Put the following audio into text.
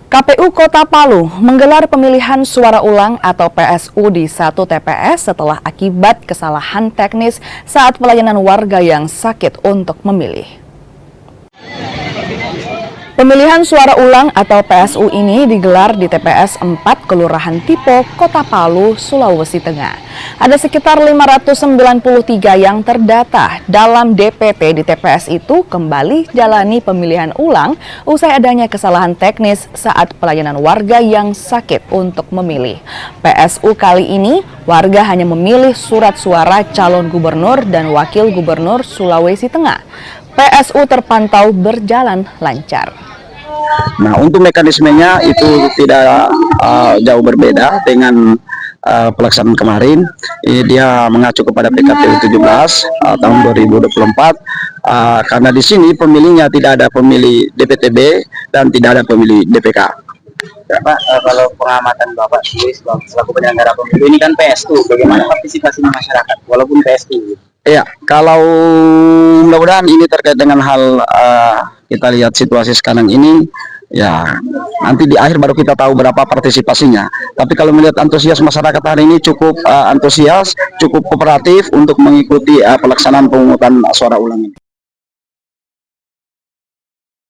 KPU Kota Palu menggelar pemilihan suara ulang atau PSU di satu TPS setelah akibat kesalahan teknis saat pelayanan warga yang sakit untuk memilih. Pemilihan suara ulang atau PSU ini digelar di TPS 4 Kelurahan Tipo, Kota Palu, Sulawesi Tengah. Ada sekitar 593 yang terdata dalam DPT di TPS itu kembali jalani pemilihan ulang usai adanya kesalahan teknis saat pelayanan warga yang sakit untuk memilih. PSU kali ini warga hanya memilih surat suara calon gubernur dan wakil gubernur Sulawesi Tengah. PSU terpantau berjalan lancar. Nah, untuk mekanismenya itu tidak jauh berbeda dengan pelaksanaan kemarin. Dia mengacu kepada PKPU 17 tahun 2024 karena di sini pemilihnya tidak ada pemilih DPTB dan tidak ada pemilih DPK. Ya, Pak, kalau pengamatan Bapak selaku penyelenggara pemilu ini kan PSU, bagaimana partisipasi masyarakat walaupun PSU? Iya, kalau mudah-mudahan ini terkait dengan hal kita lihat situasi sekarang ini, ya nanti di akhir baru kita tahu berapa partisipasinya. Tapi kalau melihat antusias masyarakat hari ini cukup antusias, cukup kooperatif untuk mengikuti pelaksanaan pemungutan suara ulang ini.